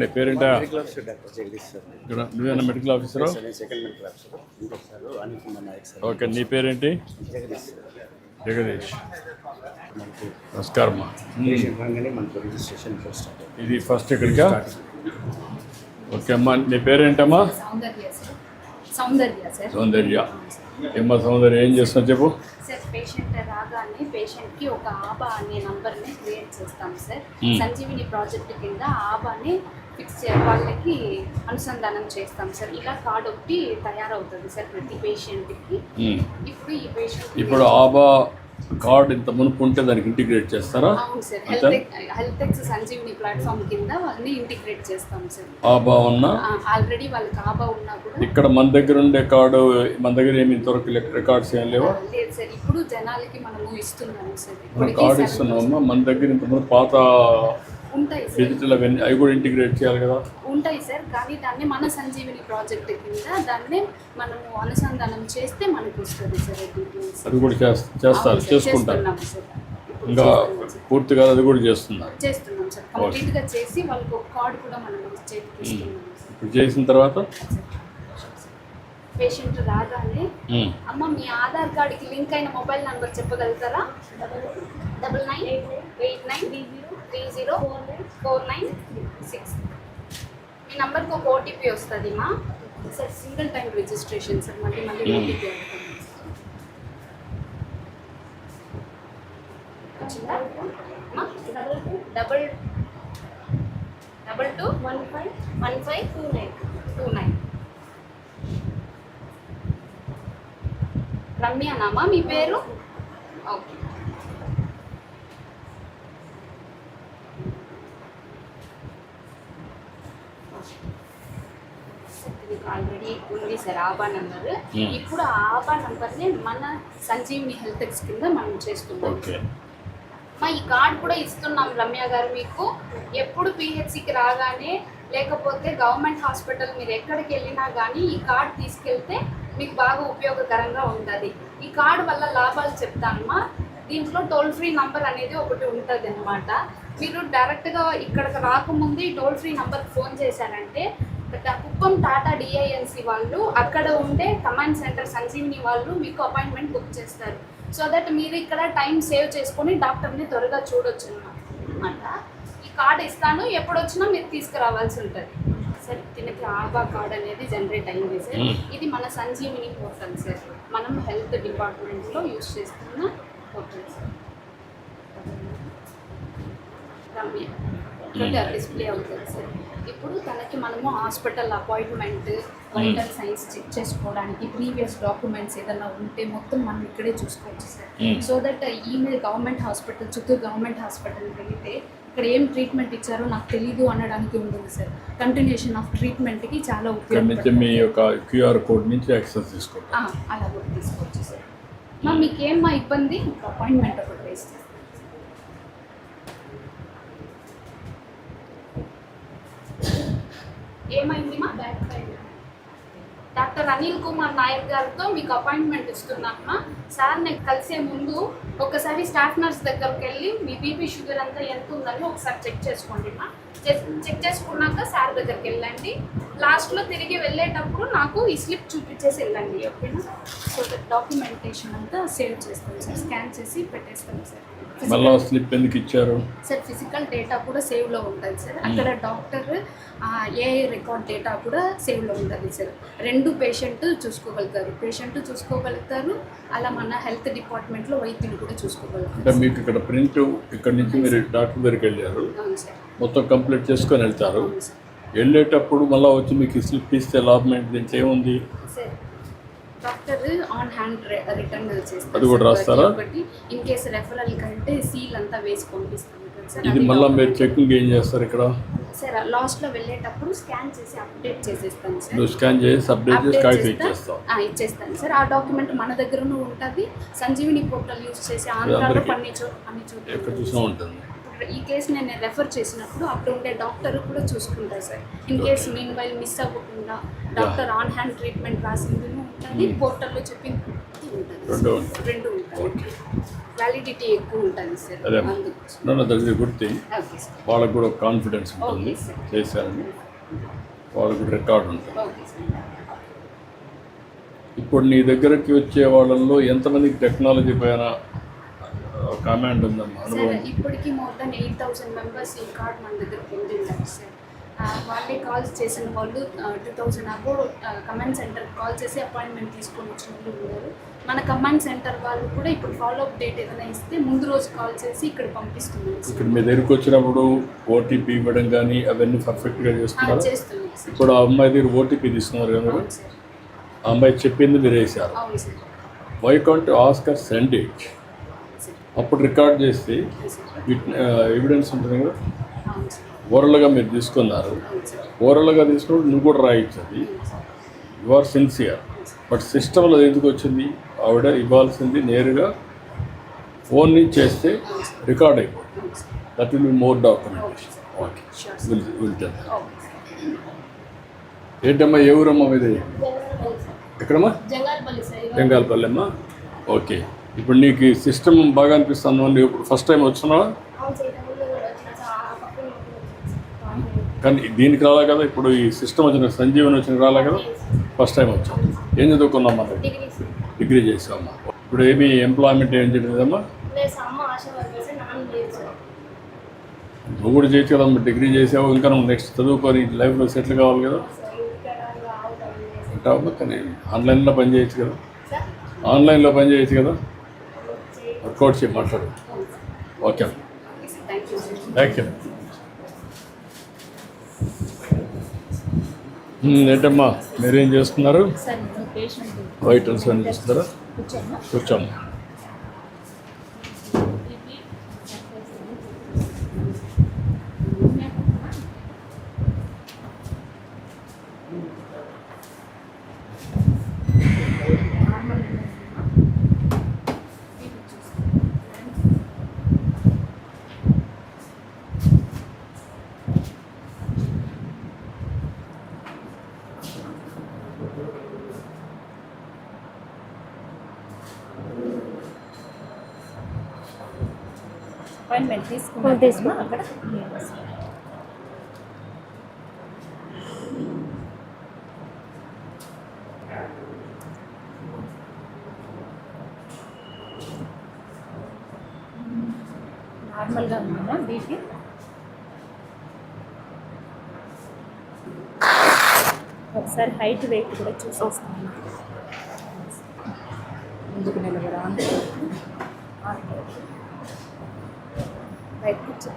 నీ పేరేంటా? Medical officer doctor Jagadish sir. నువ్వేనా medical officer? Second medical officer ఇంకొక sir Anil Kumar Naik sir. Okay, నీ పేరేంటి? జగదీష్ సార్. జగదీష్. మనకు నమస్కారం. పేషెంట్ రాగానే మనకు రిజిస్ట్రేషన్ ఫస్ట్ ఇది ఫస్ట్ ఇక్కడికా? ఓకే అమ్మా, నీ పేరేంటమ్మా? సౌందర్య. ఏమ్మా సౌందర్య, ఏం చేస్తున్నావు చెప్పు. సార్, పేషెంట్ రాగానే పేషెంట్కి ఒక ఆబా అనే నంబర్ని క్రియేట్ చేస్తాం సార్. సంజీవిని ప్రాజెక్ట్ కింద ఆబాని ఫిక్స్ వాళ్ళకి అనుసంధానం చేస్తాం సార్. ఇలా కార్డ్ ఒకటి తయారవుతుంది సార్ ప్రతి పేషెంట్కి. ఇప్పుడు ఈ పేషెంట్ ఇప్పుడు ఆబా కార్డ్ ఇంత మునుపు ఉంటే దానికి ఇంటిగ్రేట్ చేస్తారా? అవును sir, health X Sanjeevini platform కింద వాళ్ళని ఇంటిగ్రేట్ చేస్తాం సార్. ఆబా ఉన్నా ఆల్రెడీ వాళ్ళకి ఆబా ఉన్నా కూడా ఇక్కడ మన దగ్గర ఉండే కార్డు మన దగ్గర ఏమి ఇంతవరకు రికార్డ్స్ ఏం లేవా? లేదు సార్, ఇప్పుడు జనాలకి మనము ఇస్తున్నాము సార్. మన కార్డు ఇస్తున్నామమ్మా. మన దగ్గర ఇంతకుముందు పాత ఉంటాయి సార్, డిజిటల్ అవన్నీ అవి కూడా ఇంటిగ్రేట్ చేయాలి కదా? ఉంటాయి సార్, కానీ దాన్ని మన సంజీవిని ప్రాజెక్ట్ కింద దాన్ని మనము అనుసంధానం చేస్తే మనకు వస్తుంది సార్. అది కూడా చేస్తారు, చేసుకుంటారు. ఇంకా పూర్తిగా అది కూడా చేస్తున్నాం సార్. కంప్లీట్గా చేసి వాళ్ళకి ఒక కార్డు కూడా మనం చేతికి ఇస్తున్నాం. ఇప్పుడు చేసిన తర్వాత పేషెంట్ రాగానే అమ్మ మీ ఆధార్ కార్డుకి లింక్ అయిన మొబైల్ నెంబర్ చెప్పగలుగుతారా? 9989304946. మీ నెంబర్కి ఒక ఓటీపీ వస్తుంది మా sir. Single time registration sir. మళ్ళీ ఓటీపీ వచ్చిందా? 22151529. రమ్యనామా మీ పేరు? ఓకే. ఆల్రెడీ ఉంది సార్ ఆబా నెంబర్. ఇప్పుడు ఆ ఆబా నెంబర్ని మన సంజీవిని హెల్త్ ఎక్స్ కింద మనం చేస్తున్నాం. ఈ కార్డ్ కూడా ఇస్తున్నాం రమ్య గారు మీకు. ఎప్పుడు పిహెచ్సికి రాగానే లేకపోతే గవర్నమెంట్ హాస్పిటల్ మీరు ఎక్కడికి వెళ్ళినా కానీ ఈ కార్డ్ తీసుకెళ్తే మీకు బాగా ఉపయోగకరంగా ఉంటుంది. ఈ కార్డు వల్ల లాభాలు చెప్తానమ్మా. దీంట్లో టోల్ ఫ్రీ నంబర్ అనేది ఒకటి ఉంటుంది అనమాట. మీరు డైరెక్ట్గా ఇక్కడికి రాకముందు ఈ టోల్ ఫ్రీ నంబర్కి ఫోన్ చేశారంటే కుప్పం టాటా డిఐఎన్సి వాళ్ళు అక్కడ ఉండే కమాండ్ సెంటర్ సంజీవిని వాళ్ళు మీకు అపాయింట్మెంట్ బుక్ చేస్తారు. సో దట్ మీరు ఇక్కడ టైం సేవ్ చేసుకొని డాక్టర్ని త్వరగా చూడొచ్చు అనమాట. ఈ కార్డు ఇస్తాను, ఎప్పుడు వచ్చినా మీరు తీసుకురావాల్సి ఉంటుంది సార్. దీనికి ఆబా కార్డ్ అనేది జనరేట్ అయింది సార్. ఇది మన సంజీవిని పోర్టల్ సార్. మనం హెల్త్ డిపార్ట్మెంట్లో యూజ్ చేస్తున్న పోర్టల్ సార్. డిస్ప్లే అవుతుంది సార్. ఇప్పుడు తనకి మనము hospital appointment, vital signs check చేసుకోవడానికి ప్రీవియస్ డాక్యుమెంట్స్ ఏదైనా ఉంటే మొత్తం మనం ఇక్కడే చూసుకోవచ్చు sir. So that email government hospital, Chittoor government హాస్పిటల్కి వెళితే ఇక్కడ ఏం ట్రీట్మెంట్ ఇచ్చారో నాకు తెలీదు అనడానికి ఉంటుంది సార్. కంటిన్యూషన్ ఆఫ్ ట్రీట్మెంట్కి చాలా ఉపయోగపడుతుంది. మీ యొక్క క్యూఆర్ కోడ్ నుంచి యాక్సెస్ తీసుకోవచ్చు, అలా కూడా తీసుకోవచ్చు సార్. మీకేమ్మా ఇబ్బంది? అపాయింట్మెంట్ ఒకటి వేస్తే ఏమైంది మా? డాక్టర్ అనిల్ కుమార్ నాయక్ గారితో మీకు అపాయింట్మెంట్ ఇస్తున్నామా సార్. నేను కలిసే ముందు ఒకసారి స్టాఫ్ నర్స్ దగ్గరికి వెళ్ళి మీ బీపీ షుగర్ అంతా ఎంత ఉందని ఒకసారి చెక్ చేసుకోండి మా. చెక్ చేసుకున్నాక సార్ దగ్గరికి వెళ్ళండి. లాస్ట్లో తిరిగి వెళ్ళేటప్పుడు నాకు ఈ స్లిప్ చూపించేసి వెళ్ళండి, ఓకేనా? సో డాక్యుమెంటేషన్ అంతా సేవ్ చేస్తాం సార్, స్కాన్ చేసి పెట్టేస్తాం సార్. మళ్ళీ స్లిప్ ఎందుకు ఇచ్చారు సార్? ఫిజికల్ డేటా కూడా సేవ్లో ఉంటుంది సార్. అక్కడ డాక్టర్ ఏఐ రికార్డ్ డేటా కూడా సేవ్లో ఉంటుంది సార్. రెండు పేషెంట్ చూసుకోగలుగుతారు, అలా మన హెల్త్ డిపార్ట్మెంట్లో వైద్యులు కూడా చూసుకోగలుగుతారు. అంటే మీకు ఇక్కడ ప్రింట్ ఇక్కడ నుంచి మీరు డాక్టర్ దగ్గరికి వెళ్ళారు, మొత్తం కంప్లీట్ చేసుకొని వెళ్తారు. వెళ్ళేటప్పుడు మళ్ళీ వచ్చి మీకు స్లిప్ ఇస్తే లాభం ఏంటి? దీంట్లో ఏముంది sir? Doctor on hand written చేస్తారు. అది కూడా రాస్తారా? ఇన్ కేసు రెఫరల్ కంటే సీల్ అంతా వేసి పంపిస్తాం సార్. ఇది మళ్ళీ మీరు చెకింగ్ ఏం చేస్తారు ఇక్కడ? సార్ లాస్ట్లో వెళ్ళేటప్పుడు స్కాన్ చేసి అప్డేట్ చేసేస్తాను సార్. నువ్వు స్కాన్ చేసి అప్డేట్ చేసి కాగితం ఇచ్చేస్తాను సార్. ఆ డాక్యుమెంట్ మన దగ్గరనూ ఉంటుంది. సంజీవిని పోర్టల్ యూజ్ చేసి ఆంధ్రాలో అన్ని చోట్ల ఎక్కడ చూసినా ఉంటుంది. ఈ కేసు నేను రెఫర్ చేసినప్పుడు అక్కడ ఉండే డాక్టర్ కూడా చూసుకుంటారు sir. In case mean while miss అవ్వకుండా డాక్టర్ ఆన్ హ్యాండ్ ట్రీట్మెంట్ రాసింది ఉంటుంది, పోర్టల్లో చెప్పింది ఉంటుంది, రెండు ఉంటాయి. వ్యాలిడిటీ ఎక్కువ ఉంటుంది సార్. అదే అందుకు నన్ను దగ్గర గుర్తి ఓకే సార్. వాళ్ళకు కూడా కాన్ఫిడెన్స్ ఉంటుంది ఓకే సార్. చేశారని, వాళ్ళకు రికార్డు ఉంటుంది. Okay sir. ఇప్పుడు నీ దగ్గరకి వచ్చే వాళ్ళల్లో ఎంతమందికి టెక్నాలజీ పైన కామెంట్ ఉందమ్మా, సార్ అనుభవం? ఇప్పటికీ మోర్ దెన్ 8,000 మెంబర్స్ ఈ కార్డ్ మన దగ్గర పొందిన్నారు సార్. వాళ్ళే కాల్స్ చేసిన వాళ్ళు 2,000 అబో కమాండ్ సెంటర్ కాల్ చేసి అపాయింట్మెంట్ తీసుకొని వచ్చిన వాళ్ళు ఉన్నారు. మన కమాండ్ సెంటర్ వాళ్ళు కూడా ఇప్పుడు ఫాలో అప్ డేట్ ఏదైనా ఇస్తే ముందు రోజు కాల్ చేసి ఇక్కడ పంపిస్తున్నాం సార్. ఇక్కడ మీ దగ్గరికి వచ్చినప్పుడు ఓటీపీ ఇవ్వడం కానీ అవన్నీ పర్ఫెక్ట్గా చేస్తున్నారు. చేస్తున్నాం సార్. ఇప్పుడు ఆ అమ్మాయి దగ్గర ఓటీపీ తీసుకున్నారు కదా మీరు? అవును సార్. ఆ అమ్మాయి చెప్పింది మీరు వేశారు. అవును sir. Why can't ask her send it? Sir. అప్పుడు రికార్డ్ చేసి సార్. ఎవిడెన్స్ ఉంటుంది కదా. అవును సార్. ఓరల్గా మీరు తీసుకున్నారు, అవును సార్. ఓరల్గా తీసుకున్నప్పుడు నువ్వు కూడా రాయొచ్చు. అది యు ఆర్ సిన్సియర్. బట్ సిస్టంలో ఎందుకు వచ్చింది? ఆవిడ ఇవ్వాల్సింది నేరుగా ఫోన్ నుంచి చేస్తే రికార్డ్ అయిపోతుంది. That will be more documentation. Okay, will tell. Okay sir. ఏంటమ్మా, ఏ ఊరమ్మా మీది? ఎక్కడమ్మా? జంగాలపల్లి సార్. బెంగాల్పల్లి అమ్మా. ఓకే, ఇప్పుడు నీకు ఈ సిస్టమ్ బాగా అనిపిస్తుంది. నువ్వు ఇప్పుడు ఫస్ట్ టైం వచ్చినావా? కానీ దీనికి రాలే కదా, ఇప్పుడు ఈ సిస్టమ్ వచ్చిన సంజీవని వచ్చిన రాలే కదా, ఫస్ట్ టైం వచ్చావు. ఏం చదువుకున్నామ్మా? డిగ్రీ చేసావమ్మా. ఇప్పుడు ఏమి ఎంప్లాయ్మెంట్ ఏం చేయలేదమ్మా? నువ్వు కూడా చేయొచ్చు కదమ్మా, డిగ్రీ చేసావు. ఇంకా నువ్వు నెక్స్ట్ చదువుకొని లైఫ్లో సెటిల్ కావాలి కదా. అంటావమ్మా, కానీ ఆన్లైన్లో పని చేయొచ్చు కదా, ఆన్లైన్లో పని చేయొచ్చు కదా. వర్కౌట్ చేయి, మాట్లాడు. Okay, thank you. ఏంటమ్మా మీరేం చేస్తున్నారు? వైటల్స్ అని చేస్తున్నారా? కూర్చోమ్మా. అపాయింట్మెంట్ తీసుకున్నా అక్కడ. నార్మల్గా ఉందా బీపీ? ఒకసారి హైట్ వెయిట్ కూడా చూసేస్తాను. ముందుకు నిలబడా రైట్ కూర్చో.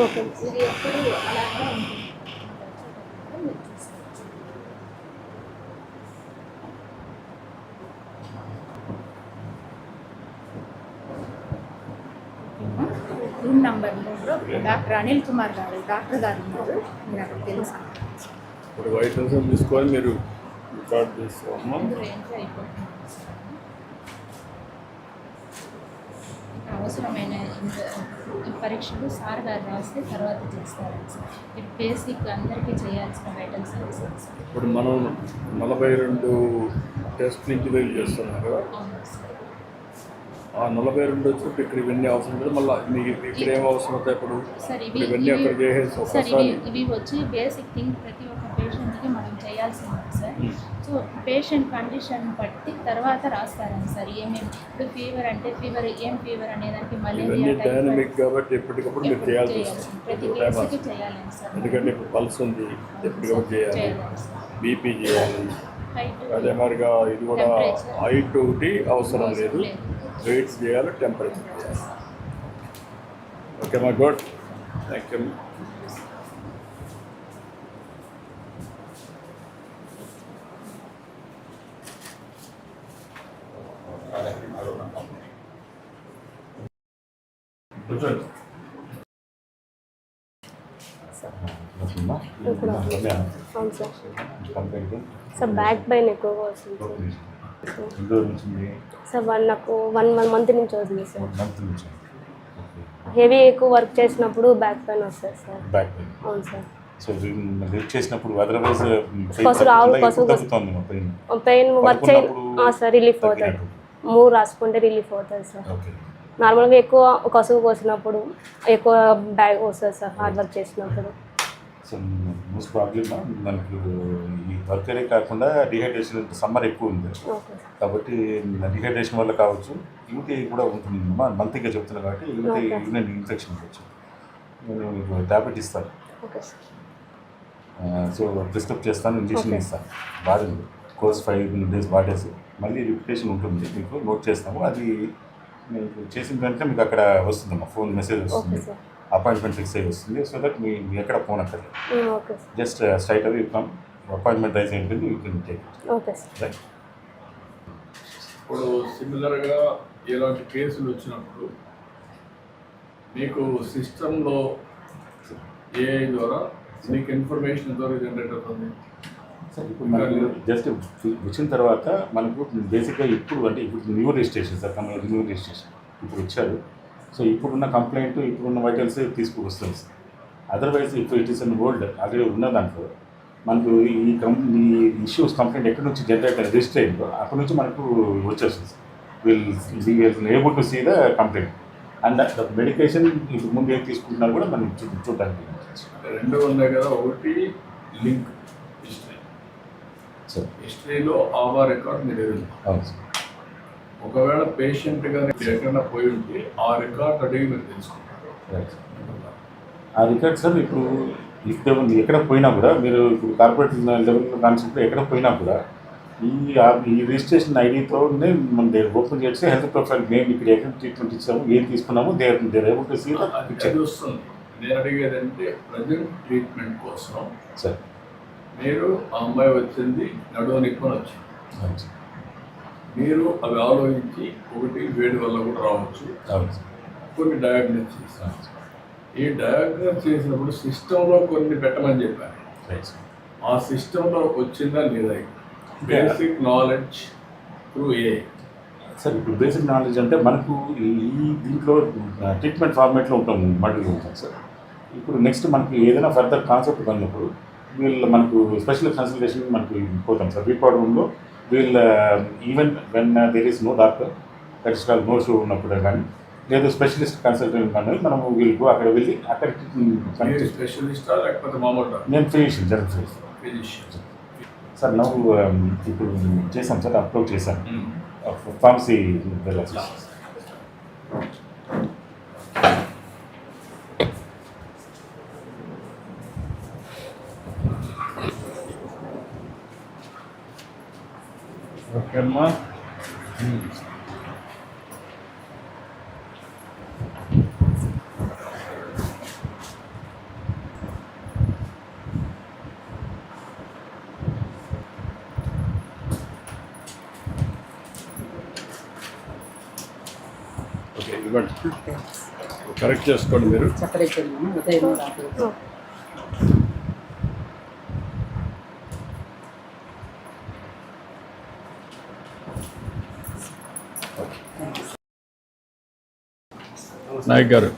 ఓకే, ఇది ఎప్పుడు అలాగే ఉంటుంది. Room number 3 doctor Anil Kumar గారు, డాక్టర్ గారు ఉన్నారు. మీరు అక్కడ తెలుసా? ఇప్పుడు వైటల్స్ తీసుకొని మీరు రికార్డ్ చేసుకోమ్మా. అవసరమైన పరీక్షలు సార్ గారు రాస్తే తర్వాత చేస్తారండి సార్. ఇది బేసిక్ అందరికీ చేయాల్సిన వైటల్ సర్వీసెస్. ఇప్పుడు మనం 42 టెస్ట్ నుంచి వెళ్ళి చేస్తున్నాం కదా. అవును సార్. ఆ 42 వచ్చి ఇక్కడ ఇవన్నీ అవసరం కదా. మళ్ళీ మీకు ఇక్కడ ఏం అవసరం అవుతాయి? ఇప్పుడు సార్ ఇవన్నీ అక్కడ చేసేసి సార్ ఒకసారి ఇవి వచ్చి బేసిక్ థింగ్ ప్రతి ఒక్క పేషెంట్కి మనం చేయాల్సింది సార్. సో పేషెంట్ కండిషన్ బట్టి తర్వాత రాస్తారండి సార్. ఏమేమి ఇప్పుడు ఫీవర్ అంటే ఫీవర్ ఏం ఫీవర్ అనేదానికి మలేరియా డైనమిక్ కాబట్టి ఎప్పటికప్పుడు మీరు చేయాల్సి వస్తుంది. ప్రతి కేసుకి చేయాలండి సార్. ఎందుకంటే ఇప్పుడు పల్స్ ఉంది, ఎప్పటికప్పుడు చేయాలి. బీపీ చేయాలి. అదే మరిగా ఇది కూడా హైట్ ఒకటి అవసరం లేదు, వెయిట్ చేయాలి, టెంపరేచర్ చేయాలి. ఓకే మా గుడ్, థ్యాంక్ యూ. వస్తుందా? ఇక్కడ అవును sir complaint sir back pain ఎక్కువగా వస్తుంది సార్ ఎన్ని రోజుల నుంచి ఉంది? సార్ నాకు 1 మంత్ నుంచి వస్తుంది సార్ మంత్ నుంచి హెవీ ఎక్కువ వర్క్ చేసినప్పుడు బ్యాక్ పెయిన్ వస్తుంది సార్ బ్యాక్ పెయిన్. అవును సార్ సో లిఫ్ట్ చేసినప్పుడు అదర్వైజ్ తగ్గుతుంది పెయిన్ వర్క్ సార్ రిలీఫ్ అవుతుంది మూవ్ రాసుకుంటే రిలీఫ్ అవుతుంది సార్ ఓకే. నార్మల్గా ఎక్కువ కసువు కోసినప్పుడు ఎక్కువ బ్యాగ్ వస్తుంది సార్ హార్డ్ వర్క్ చేసినప్పుడు. సో మోస్ట్ ప్రాబ్లమ్ మనకు ఈ వర్కరే కాకుండా డిహైడ్రేషన్ సమ్మర్ ఎక్కువ ఉంది ఓకే సార్ కాబట్టి డిహైడ్రేషన్ వల్ల కావచ్చు, యూటీ కూడా ఉంటుంది. మంత్గా చెప్తున్నా కాబట్టి యూరినరీ ఇన్ఫెక్షన్ ఉండొచ్చు. నేను మీకు ట్యాబ్లెట్ ఇస్తాను. ఓకే సార్ సో ప్రిస్క్రైబ్ చేస్తాను, ఇంజెక్షన్ ఇస్తాను. వాడండి కోర్స్ 5 days వాడేసి మళ్ళీ రిపిటేషన్ ఉంటుంది మీకు నోట్ చేస్తాము. అది మీకు చేసిన వెంటనే మీకు అక్కడ వస్తుందమ్మా, ఫోన్ మెసేజ్ వస్తుంది, ఓకే సార్ అపాయింట్మెంట్ ఫిక్స్ అయ్యి వస్తుంది. సో దట్ మీ ఎక్కడ ఫోన్ అక్కర్లేదు, okay sir just straight away you come, appointment raise అయింటుంది, you can take it. Okay sir right. ఇప్పుడు సిమిలర్గా ఇలాంటి కేసులు వచ్చినప్పుడు మీకు సిస్టంలో ఏఐ ద్వారా మీకు ఇన్ఫర్మేషన్ ద్వారా జనరేట్ అవుతుంది. సార్ ఇప్పుడు మనకు జస్ట్ వచ్చిన తర్వాత మనకు బేసిక్గా ఇప్పుడు new registration sir, new registration ఇప్పుడు వచ్చారు. సో ఇప్పుడున్న కంప్లైంట్ ఇప్పుడున్న వైటల్స్ తీసుకువస్తుంది సార్. అదర్వైజ్ ఇప్పుడు it is an old already ఉన్న దాంట్లో మనకు ఈ ఇష్యూస్ కంప్లైంట్ ఎక్కడి నుంచి జనరేట్ రిజిస్టర్ అయిందో అక్కడి నుంచి మనకు వచ్చేస్తుంది sir. Will able to see the complaint and the medication ఇప్పుడు ముందు ఏం తీసుకుంటున్నారు కూడా మనం చూడడానికి. రెండు ఉన్నాయి కదా, ఒకటి లింక్ హిస్టరీ. సార్ హిస్టరీలో ఆధార్ రికార్డ్ మీరు ఎదురు. అవును సార్. ఒకవేళ పేషెంట్ కానీ ఎక్కడన్నా పోయి ఉంటే ఆ రికార్డ్ అడిగి మీరు తెలుసుకుంటారు. రైట్. ఆ రికార్డ్ సార్ ఇప్పుడు ఎక్కడ పోయినా కూడా మీరు ఇప్పుడు కార్పొరేట్ లెవెల్ కాన్సెప్ట్లో ఎక్కడ పోయినా కూడా ఈ రిజిస్ట్రేషన్ ఐడితోనే మనం ఓపెన్ చేసి హెల్త్ ప్రొఫైల్ మేము ఇక్కడ ఎక్కడ ట్రీట్మెంట్ ఇచ్చాము, ఏం తీసుకున్నాము, they're able to see the picture. అది వస్తుంది. నేను అడిగేది అంటే ప్రజెంట్ ట్రీట్మెంట్ కోసం సార్ మీరు ఆ అమ్మాయి వచ్చింది నడువు నిప్పుని వచ్చింది, మీరు అవి ఆలోచించి ఒకటి వేడి వల్ల కూడా రావచ్చు, అవును సార్. కొన్ని డయాగ్నోస్ చేస్తాను. ఈ డయాగ్నోస్ చేసినప్పుడు సిస్టంలో కొన్ని పెట్టమని చెప్పాను. Right sir. ఆ సిస్టంలో వచ్చిందా లేదా basic knowledge through a sir ఇప్పుడు బేసిక్ నాలెడ్జ్ అంటే మనకు ఈ దీంట్లో ట్రీట్మెంట్ ఫార్మేట్లో ఉంటాం, మోడల్ ఉంటాం సార్. ఇప్పుడు నెక్స్ట్ మనకి ఏదైనా ఫర్దర్ కాన్సెప్ట్ పడినప్పుడు మనకు స్పెషల్ కన్సల్టేషన్ మనకు పోతాం సార్. రిపోర్ట్ రూమ్లో even when there is no doctor, that is call no show ఉన్నప్పుడు కానీ లేదు స్పెషలిస్ట్ కన్సల్టెంట్ కానీ మనము వీళ్ళకు అక్కడ వెళ్ళి అక్కడ స్పెషలిస్టా లేకపోతే మామూలు నేను physician, general physician physician sir. నవ్వు ఇప్పుడు చేశాం సార్, అప్లోడ్ చేశాను ఫార్మసీ వెళ్ళాలి. ఓకే అమ్మా. ఓకే ఇవ్వండి, కరెక్ట్ చేసుకోండి మీరు. నాయక్ గారు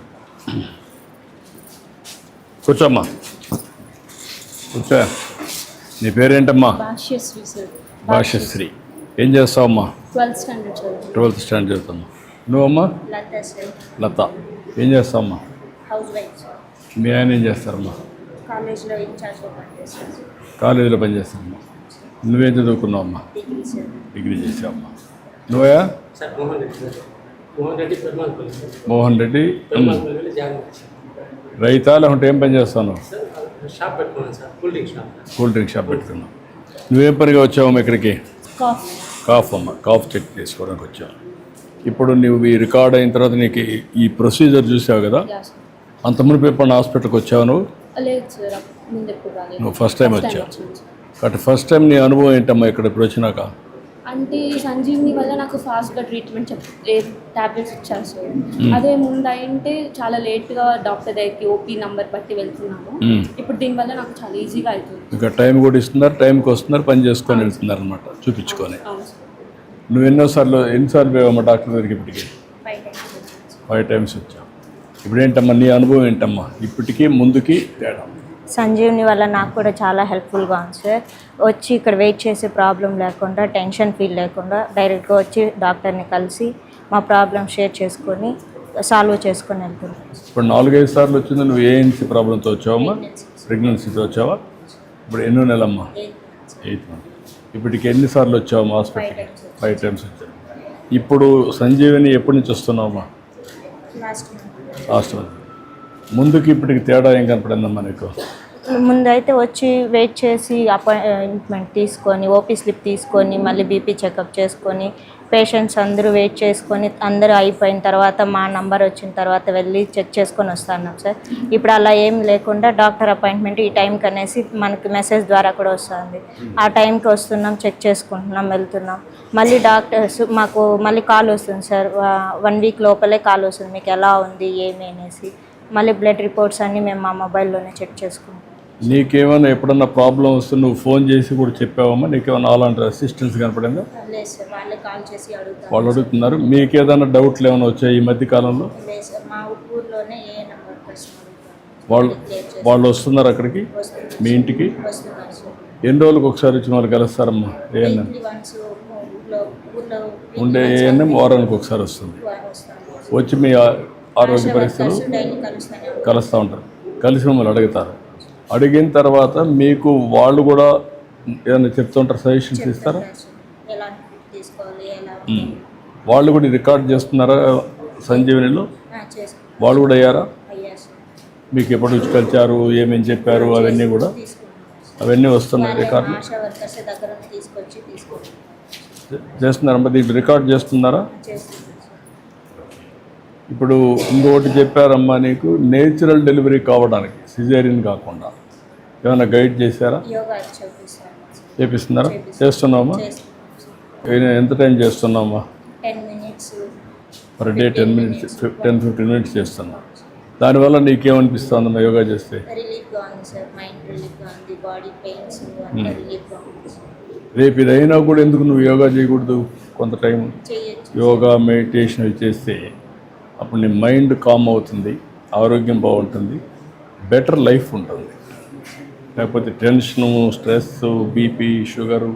కూర్చోమ్మా, కూర్చో. నీ పేరేంటమ్మా? భాష్యశ్రీ సార్. భాష్యశ్రీ. ఏం చేస్తావమ్మా? 12th స్టాండర్డ్ చదువు. 12th స్టాండర్డ్ చదువుతామ్మా. నువ్వమ్మా? లతా సార్. లత. ఏం చేస్తావమ్మా? Housewife sir. మీ ఆయన ఏం చేస్తారమ్మా? కాలేజ్లో ఇన్ఛార్జ్గా పనిచేస్తాను సార్. కాలేజీలో పనిచేస్తావమ్మా. నువ్వేం చదువుకున్నావమ్మా? Degree sir. డిగ్రీ చేసావమ్మా. నువ్వా? Sir Mohan Reddy sir. Mohan Reddy Perumalpalli sir. Mohan Reddy. Perumalpalli join sir. రైతా లేకుంటే ఏం పని చేస్తాను? సార్ షాప్ పెట్టుకున్నాను sir, cool drink shop. Cool drink shop పెట్టుకున్నావు. నువ్వేం పనిగా వచ్చావమ్మా ఇక్కడికి? కాఫ్. కాఫ్ అమ్మ, కాఫ్ చెక్ చేసుకోవడానికి వచ్చావు. ఇప్పుడు నువ్వు ఈ రికార్డ్ అయిన తర్వాత నీకు ఈ ప్రొసీజర్ చూసావు కదా, యా సార్. అంతకుముందు ఎప్పుడు హాస్పిటల్కి వచ్చావు నువ్వు? లేదు సార్, ముందు ఎప్పుడు రాలేదు. నువ్వు ఫస్ట్ టైం వచ్చావు వచ్చాను సార్. కాబట్టి ఫస్ట్ టైం నీ అనుభవం ఏంటమ్మా ఇక్కడ ఇప్పుడు వచ్చినాక? అంటే సంజీవిని వల్ల నాకు ఫాస్ట్గా ట్రీట్మెంట్ టాబ్లెట్స్ ఇచ్చారు సార్. అదే ముందు అయింటే చాలా లేట్గా డాక్టర్ దగ్గరికి ఓపీ నంబర్ బట్టి వెళ్తున్నాము. ఇప్పుడు దీనివల్ల నాకు చాలా ఈజీగా అవుతుంది. ఇంకా టైం కూడా ఇస్తున్నారు, టైంకి వస్తున్నారు, పని చేసుకొని వెళ్తున్నారు అనమాట చూపించుకొని. అవును సార్. నువ్వు ఎన్నిసార్లు పోయావమ్మా డాక్టర్ దగ్గరికి? ఇప్పటికి 5 times వచ్చావు. ఇప్పుడు ఏంటమ్మా నీ అనుభవం ఏంటమ్మా ఇప్పటికీ ముందుకి తేడా? సంజీవ్ని వల్ల నాకు కూడా చాలా హెల్ప్ఫుల్గా ఉంది సార్. వచ్చి ఇక్కడ వెయిట్ చేసే ప్రాబ్లం లేకుండా, టెన్షన్ ఫీల్ లేకుండా డైరెక్ట్గా వచ్చి డాక్టర్ని కలిసి మా ప్రాబ్లం షేర్ చేసుకొని సాల్వ్ చేసుకొని వెళ్తున్నాం. ఇప్పుడు 4-5 సార్లు వచ్చింది. నువ్వు ఏఎన్సీ ప్రాబ్లంతో వచ్చావమ్మా? ప్రెగ్నెన్సీతో వచ్చావా? ఇప్పుడు ఎన్నో నెలమ్మా? 8 months. ఇప్పటికి ఎన్నిసార్లు వచ్చావమ్మా హాస్పిటల్కి? 5 times వచ్చావు. ఇప్పుడు సంజీవిని ఎప్పటి నుంచి వస్తున్నావమ్మా? Last month. ముందుకి ఇప్పటికి తేడా ఏం కనపడిందమ్మా నీకు? ముందైతే వచ్చి వెయిట్ చేసి అపాయింట్మెంట్ తీసుకొని, ఓపీ స్లిప్ తీసుకొని, మళ్ళీ బీపీ చెకప్ చేసుకొని, పేషెంట్స్ అందరూ వెయిట్ చేసుకొని అందరూ అయిపోయిన తర్వాత మా నంబర్ వచ్చిన తర్వాత వెళ్ళి చెక్ చేసుకొని వస్తున్నాం సార్. ఇప్పుడు అలా ఏం లేకుండా డాక్టర్ అపాయింట్మెంట్ ఈ టైంకి అనేసి మనకి మెసేజ్ ద్వారా కూడా వస్తుంది. ఆ టైంకి వస్తున్నాం, చెక్ చేసుకుంటున్నాం, వెళ్తున్నాం. మళ్ళీ డాక్టర్స్ మాకు మళ్ళీ కాల్ వస్తుంది సార్. 1 week లోపలే కాల్ వస్తుంది, మీకు ఎలా ఉంది ఏమి అనేసి. మళ్ళీ బ్లడ్ రిపోర్ట్స్ అన్నీ మేము మా మొబైల్లోనే చెక్ చేసుకుంటాం. నీకేమైనా ఎప్పుడన్నా ప్రాబ్లం వస్తే నువ్వు ఫోన్ చేసి కూడా చెప్పావమ్మా? నీకేమైనా అలాంటి అసిస్టెన్స్ కనపడిందా? లేదు సార్, వాళ్ళే కాల్ చేసి అడుగుతారు. వాళ్ళు అడుగుతున్నారు. మీకు ఏదైనా డౌట్లు ఏమైనా వచ్చాయి ఈ మధ్య కాలంలో? లేదు సార్, మా ఊర్లోనే ఏ నెంబర్ కోసం వాళ్ళు వస్తున్నారు అక్కడికి మీ ఇంటికి? వస్తున్నారు సార్. ఎన్ని రోజులకు ఒకసారి వచ్చి వాళ్ళు కలుస్తారమ్మా? ఏఎన్ఎం ఉండే ఏఎన్ఎం వారానికి ఒకసారి వస్తుంది. వచ్చి మీ ఆరోగ్య పరిస్థితులు కలుస్తూ ఉంటారు. కలిసి మిమ్మల్ని అడుగుతారు. అడిగిన తర్వాత మీకు వాళ్ళు కూడా ఏదైనా చెప్తుంటారు, సజెషన్స్ ఇస్తారా? వాళ్ళు కూడా రికార్డ్ చేస్తున్నారా సంజీవనిలో? వాళ్ళు కూడా అయ్యారా? మీకు ఎప్పటి నుంచి కలిచారు, ఏమేమి చెప్పారు, అవన్నీ వస్తున్నాయి రికార్డు చేస్తున్నారమ్మా? దీంట్లో రికార్డ్ చేస్తున్నారా? ఇప్పుడు ఇంకొకటి చెప్పారమ్మా నీకు, నేచురల్ డెలివరీ కావడానికి సిజేరియన్ కాకుండా ఏమైనా గైడ్ చేశారా? చేపిస్తున్నారా? చేస్తున్నామా? ఎంత టైం చేస్తున్నామా? 10 minutes per day 10 minutes, 10-15 minutes చేస్తున్నా. దానివల్ల నీకేమనిపిస్తుందమ్మా యోగా చేస్తే? రిలీఫ్గా ఉంది సార్, మైండ్ రిలీఫ్గా ఉంది, బాడీ పెయిన్స్ అంతా రిలీఫ్గా ఉంది. రేపు ఇదైనా కూడా ఎందుకు నువ్వు యోగా చేయకూడదు? కొంత టైం యోగా మెడిటేషన్ అవి చేస్తే అప్పుడు నీ మైండ్ కామ్ అవుతుంది, ఆరోగ్యం బాగుంటుంది, బెటర్ లైఫ్ ఉంటుంది. లేకపోతే టెన్షను, స్ట్రెస్, బీపీ, షుగరు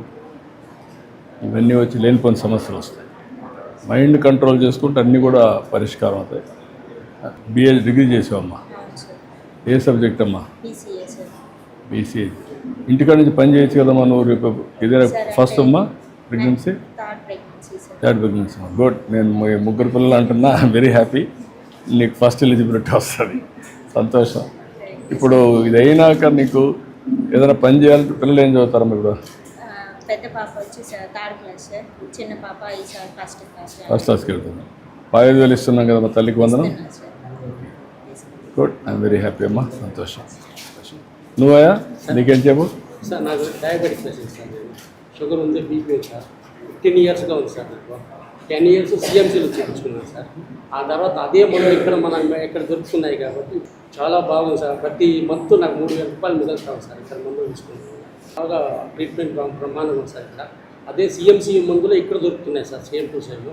ఇవన్నీ వచ్చి లేనిపోయిన సమస్యలు వస్తాయి. మైండ్ కంట్రోల్ చేసుకుంటే అన్నీ కూడా పరిష్కారం అవుతాయి. బిఏ డిగ్రీ చేసావమ్మా? ఏ సబ్జెక్ట్ అమ్మా? బీసీఏ. ఇంటికాడ నుంచి పని చేయొచ్చు కదమ్మా నువ్వు? రేపు ఇదే ఫస్ట్ అమ్మా ప్రెగ్నెన్సీ? Third pregnancy. గుడ్. నేను 3 పిల్లలు అంటున్నా, వెరీ హ్యాపీ. నీకు ఫస్ట్ ఎలిజిబిలిటీ వస్తుంది, సంతోషం. ఇప్పుడు ఇది అయినాక నీకు ఏదైనా పని చేయాలంటే పిల్లలు ఏం చదువుతారమ్మా ఇప్పుడు? పెద్ద పాప వచ్చి 3rd class సార్, చిన్న పాప ఈసారి ఫస్ట్ క్లాస్కి వెళ్తుంది. 5,000 ఇస్తున్నాం కదమ్మా తల్లికి వందనం. గుడ్. ఐఎమ్ వెరీ హ్యాపీ అమ్మా, సంతోషం. నువ్వయా నీకేం చెప్పు? సార్ నాకు డయాబెటిక్ పేషెంట్ సార్. షుగర్ ఉంది, బీపీ ఉంది సార్. 10 yearsగా ఉంది సార్. నాకు 10 years సిఎంసీలో చేయించుకున్నాను సార్. ఆ తర్వాత అదే మనం ఇక్కడ దొరుకుతున్నాయి కాబట్టి చాలా బాగుంది సార్. ప్రతి మంత్ నాకు 3,000 రూపాయలు మిగులుతాం సార్ ఇక్కడ మందులు తీసుకుంటాను. బాగా ట్రీట్మెంట్ బ్రహ్మాండంగా ఉంది సార్ ఇక్కడ. అదే సిఎంసీ మందులు ఇక్కడ దొరుకుతున్నాయి సార్, సేమ్ టు సేమ్.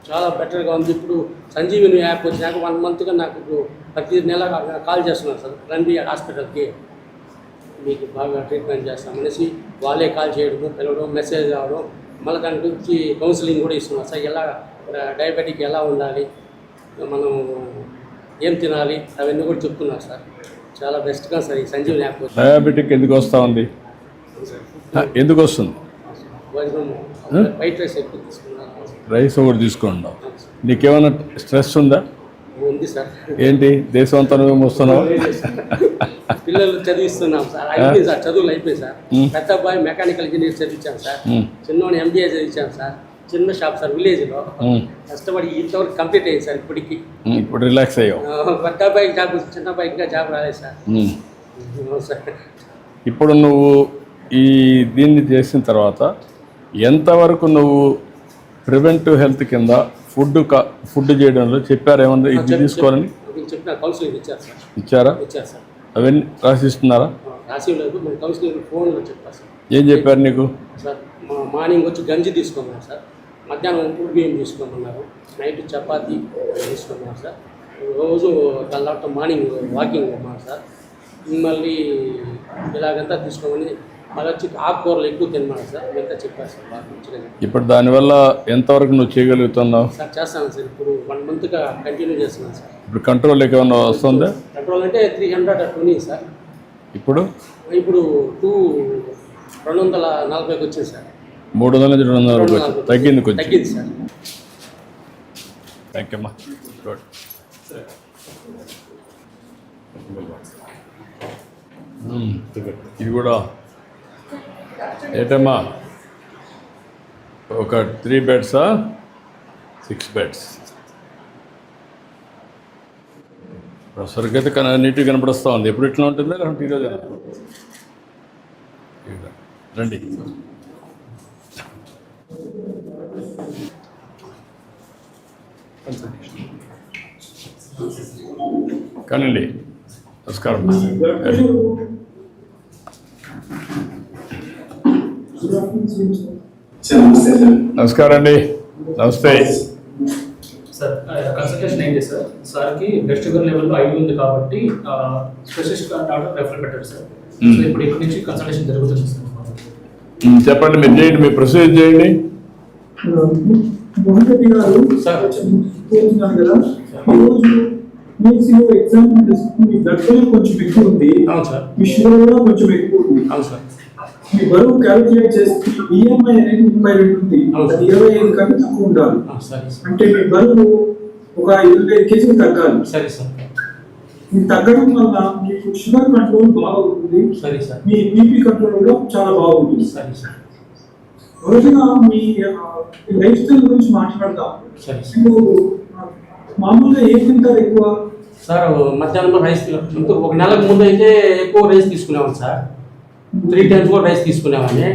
చాలా బెటర్గా ఉంది. ఇప్పుడు సంజీవిని యాప్ వచ్చినాక 1 monthగా నాకు ఇప్పుడు ప్రతి నెల కాల్ చేస్తున్నాను సార్, రండి హాస్పిటల్కి మీకు బాగా ట్రీట్మెంట్ చేస్తామనేసి వాళ్ళే కాల్ చేయడం, పిలవడం, మెసేజ్ రావడం. మళ్ళీ దాని గురించి కౌన్సిలింగ్ కూడా ఇస్తున్నారు సార్. ఎలా డయాబెటిక్ ఎలా ఉండాలి, మనం ఏం తినాలి, అవన్నీ కూడా చెప్తున్నారు సార్. చాలా బెస్ట్గా సార్ ఈ సంజీవని యాప్. డయాబెటిక్ ఎందుకు వస్తూ ఉంది? ఎందుకు వస్తుంది? వైట్ రైస్ ఎక్కువ తీసుకున్నాను. రైస్ ఒకటి తీసుకుంటాం. నీకేమైనా స్ట్రెస్ ఉందా? ఉంది సార్. ఏంటి దేశం అంతా నువ్వు వస్తున్నావు? పిల్లలు చదివిస్తున్నాం సార్. అయిపోయింది సార్, చదువులు అయిపోయి సార్. పెద్ద అబ్బాయి మెకానికల్ ఇంజనీర్ చదివించాను సార్. చిన్నోని ఎంబీఏ చదివించాను సార్. చిన్న షాప్ సార్ విలేజ్లో. కష్టపడి ఇంతవరకు కంప్లీట్ అయ్యింది సార్. ఇప్పుడు రిలాక్స్ అయ్యావు. పెద్ద అబ్బాయికి జాబ్, చిన్న అబ్బాయికి ఇంకా జాబ్ రాలేదు సార్. ఇప్పుడు నువ్వు ఈ దీన్ని చేసిన తర్వాత ఎంతవరకు నువ్వు ప్రివెంటివ్ హెల్త్ కింద ఫుడ్ చేయడంలో చెప్పారు ఏమన్నా ఇది తీసుకోవాలని చెప్పిన కౌన్సిలింగ్ ఇచ్చారు సార్. ఇచ్చారా? ఇచ్చారు సార్. అవన్నీ రాసిస్తున్నారా? రాసి లేదు, మన కౌన్సిలింగ్ ఫోన్లో చెప్పారు సార్. ఏం చెప్పారు నీకు? సార్ మార్నింగ్ వచ్చి గంజి తీసుకోమన్నారు సార్, మధ్యాహ్నం ఉప్పుడు బియ్యం తీసుకోమన్నారు, నైట్ చపాతీ తీసుకున్నారు సార్, రోజు తర్వాత మార్నింగ్ వాకింగ్ అన్నారు సార్, మళ్ళీ ఇలాగంతా తీసుకోమని, మళ్ళీ వచ్చి ఆకుకూరలు ఎక్కువ తినమన్నారు సార్. ఇదంతా చెప్పారు సార్ బాగా మంచిగా. ఇప్పుడు దానివల్ల ఎంతవరకు నువ్వు చేయగలుగుతున్నావు? సార్ చేస్తాను సార్, ఇప్పుడు 1 మంత్గా కంటిన్యూ చేస్తున్నాను సార్. ఇప్పుడు కంట్రోల్ ఏమైనా వస్తుందా? కంట్రోల్ అంటే 300 అట్లా ఉంది సార్. ఇప్పుడు 240కి వచ్చింది సార్. 300 నుంచి 200 వరకు తగ్గింది కొంచెం. తగ్గింది సార్. థ్యాంక్ యూ అమ్మా. గుడ్. ఇది కూడా ఏంటమ్మా, ఒక 3 బెడ్సా 6 బెడ్స్? ప్రొఫెసర్కి అయితే నీట్గా కనపడుస్తూ ఉంది. ఎప్పుడు ఇట్లా ఉంటుందా లేదంటే ఈరోజు రండి. కానండి. నమస్కారం. నమస్కారం అండి. నమస్తే సార్. కన్సల్టేషన్ ఏంటి సార్? సార్కి బ్లడ్ షుగర్ లెవెల్ 5 ఉంది కాబట్టి స్పెషలిస్ట్ డాక్టర్ రెఫర్ పెట్టారు సార్. సో ఇప్పుడు ఇక్కడి నుంచి కన్సల్టేషన్ జరుగుతుంది సార్. చెప్పండి, మీరు చేయండి, మీ ప్రొసీజర్ చేయండి. సార్ ఎగ్జామ్ మీ బ్లడ్ ప్రెషర్ కొంచెం ఎక్కువ ఉంది. అవును సార్. మీ షుగర్ కూడా కొంచెం ఎక్కువ ఉంది. అవును సార్. మీ బరువు క్యాలిక్యులేట్ చేస్తే ఈఎంఐ అనేది 32 ఉంది. అది 25 కంటే తక్కువ ఉండాలి. అంటే మీ బరువు ఒక 25 కేజీలు తగ్గాలి. సరే సార్. ఇది తగ్గడం వల్ల మీకు షుగర్ కంట్రోల్ బాగుంటుంది. సరే సార్. మీ బీపీ కంట్రోల్ కూడా చాలా బాగుంటుంది. సరే సార్. రోజున మీ లైఫ్ స్టైల్ గురించి మాట్లాడదాం. సరే. ఇప్పుడు మామూలుగా ఏం తింటారు ఎక్కువ? సార్ మధ్యాహ్నం రైస్ ఒక నెలకు ముందు అయితే ఎక్కువ రైస్ తీసుకునేవాడిని సార్. 3 times కూడా రైస్ తీసుకునేవాడిని.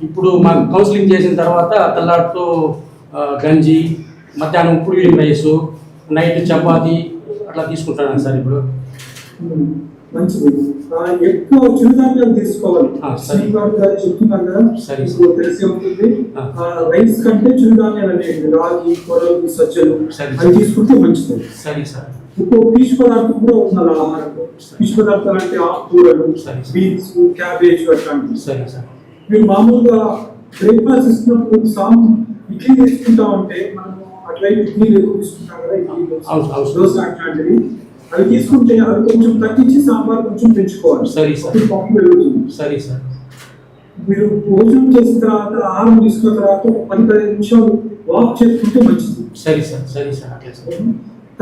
ఇప్పుడు మాకు కౌన్సిలింగ్ చేసిన తర్వాత తెల్లారితో గంజి, మధ్యాహ్నం ఉప్పుడు రైసు, నైట్ చపాతి అట్లా తీసుకుంటాను సార్. ఇప్పుడు మంచిది. ఎక్కువ చిరుధాన్యాలు తీసుకోవాలి. శ్రీకాంత్ గారు చెప్తున్నారు కదా, తెలిసి ఉంటుంది. రైస్ కంటే చిరుధాన్యాలు అనేవి రాగి, కొరలు, సజ్జలు అవి తీసుకుంటే మంచిది. సరే సార్. ఇప్పుడు పీచు పదార్థం కూడా ఉండాలి ఆహారంలో. పీచు పదార్థాలు అంటే ఆకుకూరలు, బీన్స్, క్యాబేజ్ అట్లాంటివి. సరే సార్. మీరు మామూలుగా బ్రేక్ఫాస్ట్ ఇస్తున్నప్పుడు ఇడ్లీ తీసుకుంటామంటే మనము అట్లయితే ఇడ్లీలు ఎక్కువ తీసుకుంటాం కదా, ఇడ్లీ దోశ అట్లాంటివి అవి తీసుకుంటే అవి కొంచెం తగ్గించి సాంబార్ కొంచెం పెంచుకోవాలి. సరే సార్. పప్పు పెరుగుతుంది. సరే సార్. మీరు భోజనం చేసిన తర్వాత ఆహారం తీసుకున్న తర్వాత 10-15 నిమిషాలు వాక్ చేసుకుంటే మంచిది. సరే సార్. సరే సార్. అట్లా సార్.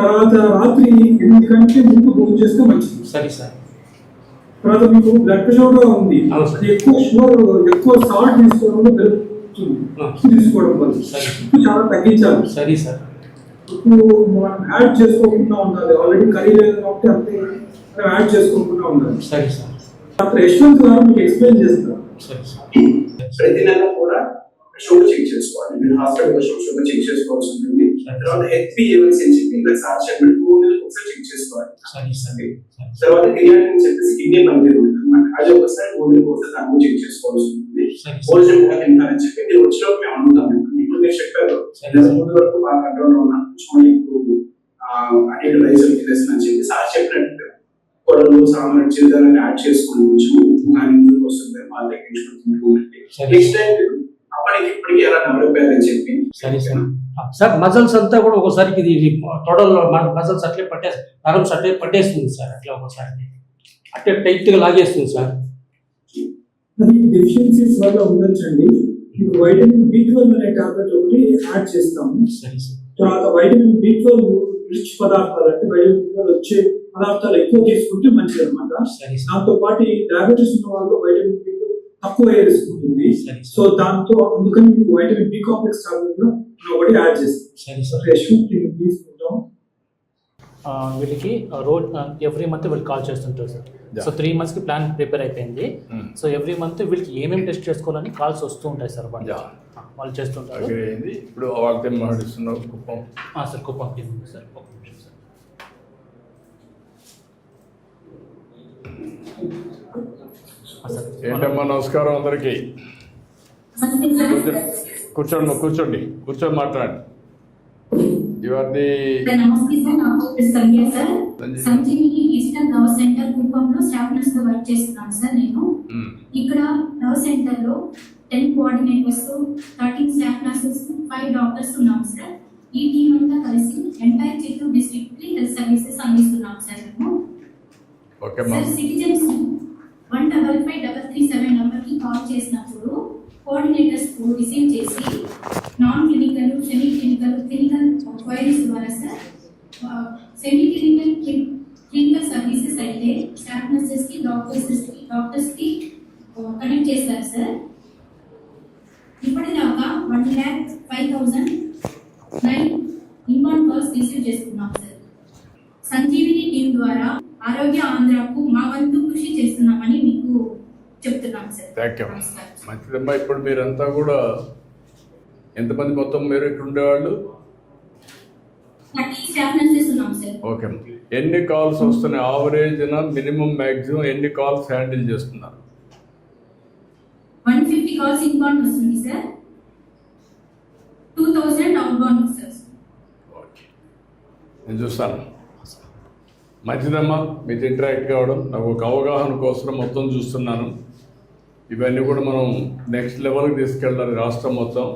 తర్వాత రాత్రి 8 గంటల ముందు భోజనం చేస్తే మంచిది. సరే సార్. తర్వాత మీకు బ్లడ్ ప్రెషర్ కూడా ఉంది. అది ఎక్కువ షుగర్, ఎక్కువ సాల్ట్ తీసుకోవడం వల్ల పెరుగుతుంది. తీసుకోవడం వల్ల చాలా తగ్గించాలి. సరే సార్. ఇప్పుడు మనం యాడ్ చేసుకోకుండా ఉండాలి. ఆల్రెడీ కర్రీ లేదు కాబట్టి అంతే యాడ్ చేసుకోకుండా ఉండాలి. సరే సార్. అక్కడ యశ్వంత్ గారు మీకు ఎక్స్ప్లెయిన్ చేస్తారు. సరే సార్. ప్రతి నెల కూడా షుగర్ చెక్ చేసుకోవాలి. మీరు హాస్పిటల్ వచ్చి షుగర్ చెక్ చేసుకోవాల్సి ఉంటుంది. తర్వాత HbA1c అని చెప్పి ఇంకా సార్ చెప్పిన 2 నెలలకు ఒకసారి చెక్ చేసుకోవాలి. తర్వాత క్రియాటిన్ అని చెప్పేసి కిడ్నీ పనితీరు ఉంటుంది అనమాట. అది ఒకసారి 2 నెలలకు ఒకసారి దాన్ని చెక్ చేసుకోవాల్సి ఉంటుంది. భోజనం కూడా తింటారని చెప్పి మీరు వచ్చినప్పుడు మేము అడుగుతాం. ఇప్పుడు మీరు చెప్పారు ముందు వరకు బాగా కంట్రోల్ ఉన్నా కొంచెం ఇప్పుడు అటు రైస్ తినేసిన చెప్పి సార్ చెప్పినట్టు కొడలు, సాంబార్, చిరుధాన్యాలు యాడ్ చేసుకుని కొంచెం ఉప్పు కానీ ముందుకు వస్తుంది బాగా తగ్గించుకుంటుంది. నెక్స్ట్ టైం అప్పటికి ఇప్పటికి ఎలా డెవలప్ అయ్యారని చెప్పి. సరే సార్. సార్ మజల్స్ అంతా కూడా ఒకసారి ఇది టోటల్ మజల్స్ అట్లే నరమ్స్ అట్లే పట్టేస్తుంది సార్. అట్లా ఒకసారి అట్లే టైట్గా లాగేస్తుంది సార్. అది డెఫిషియన్సీస్ వల్ల ఉండొచ్చండి. మీకు వైటమిన్ B12 అనే టాబ్లెట్ ఒకటి యాడ్ చేస్తాము. సరే సార్. తర్వాత వైటమిన్ B12 రిచ్ పదార్థాలు అంటే వైటమిన్ B12 వచ్చే పదార్థాలు ఎక్కువ తీసుకుంటే మంచిది అనమాట. దాంతో పాటు డయాబెటీస్ ఉన్న వాళ్ళు వైటమిన్ B12 తక్కువ తీసుకుంటుంది. సో దాంతో అందుకని మీకు వైటమిన్ B కాంప్లెక్స్ టాబ్లెట్ ఒకటి యాడ్ చేస్తాం. సరే సార్. తీసుకుంటాం. వీళ్ళకి రోజు ఎవ్రీ మంత్ వీళ్ళు కాల్ చేస్తుంటారు సార్. సో 3 monthsకి ప్లాన్ ప్రిపేర్ అయిపోయింది. సో ఎవ్రీ మంత్ వీళ్ళకి ఏమేమి టెస్ట్ చేసుకోవాలని కాల్స్ వస్తూ ఉంటాయి సార్. వాళ్ళు చేస్తుంటారు. అగ్రి అయింది. ఇప్పుడు వాళ్ళతో మాట్లాడిస్తున్నావు కుప్పం. సార్ కుప్పం టీం ఉంది సార్. ఒక నిమిషం సార్. సార్ ఏంటమ్మా నమస్కారం అందరికీ. కూర్చోండి కూర్చొని మాట్లాడండి. ఇవన్నీ నమస్తే సార్, నా పేరు Sandhya sir. Sanjeevini digital love centre కుప్పంలో స్టాఫ్ నర్స్ గా వర్క్ చేస్తున్నాను సార్ నేను. ఇక్కడ లవ్ సెంటర్ లో 10 కోఆర్డినేటర్స్, 13 స్టాఫ్ నర్సెస్, 5 డాక్టర్స్ ఉన్నాం సార్. ఈ టీం అంతా కలిసి ఎంటైర్ చిత్తూరు డిస్ట్రిక్ట్ కి హెల్త్ సర్వీసెస్ అందిస్తున్నాం సార్ మేము. సార్ సిటిజన్స్ 155-337 నంబర్ కి కాల్ చేసినప్పుడు కోఆర్డినేటర్స్ రిసీవ్ చేసి non clinical, semi clinical, clinical queries ద్వారా సార్ సెమీ క్లినికల్ సర్వీసెస్ అయితే స్టాఫ్ నర్సెస్ కి డాక్టర్స్ కి కనెక్ట్ చేస్తారు సార్. ఇప్పటిదాకా 1,05,009 ఇన్బాండ్ కాల్స్ రిసీవ్ చేస్తున్నాం సార్. సంజీవిని టీం ద్వారా ఆరోగ్య ఆంధ్రాకు మా వంతు కృషి చేస్తున్నామని మీకు చెప్తున్నాం సార్. Thank you. మంచిదమ్మా. ఇప్పుడు మీరంతా కూడా ఎంతమంది మొత్తం మీరు ఇక్కడ ఉండేవాళ్ళు? 30 స్టాఫ్ నర్సెస్ ఉన్నాం సార్. ఓకే. ఎన్ని కాల్స్ వస్తున్నాయి ఆవరేజ్ మినిమం మ్యాక్సిమం ఎన్ని కాల్స్ హ్యాండిల్ చేస్తున్నారు? 150 కాల్స్ ఇన్బాండ్ వస్తుంది సార్. 2000 అవుట్బాండ్ సార్. ఓకే, నేను చూస్తాను. మంచిదమ్మా మీతో ఇంటరాక్ట్ కావడం. నాకు ఒక అవగాహన కోసం మొత్తం చూస్తున్నాను. ఇవన్నీ కూడా మనం నెక్స్ట్ లెవెల్కి తీసుకెళ్ళాలి రాష్ట్రం మొత్తం.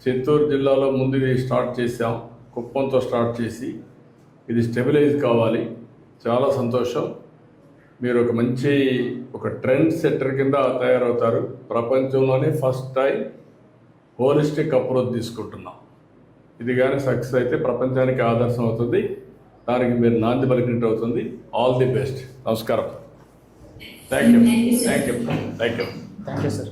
చిత్తూరు జిల్లాలో ముందు ఇది స్టార్ట్ చేసాం, కుప్పంతో స్టార్ట్ చేసి ఇది స్టెబిలైజ్ కావాలి. చాలా సంతోషం. మీరు ఒక మంచి ట్రెండ్ సెట్టర్ కింద తయారవుతారు. ప్రపంచంలోనే ఫస్ట్ టైం హోలిస్టిక్ అప్రోచ్ తీసుకుంటున్నాం. ఇది కానీ సక్సెస్ అయితే ప్రపంచానికి ఆదర్శం అవుతుంది. దానికి మీరు నాంది పలికినట్టు అవుతుంది. All the best. నమస్కారం. Thank you sir.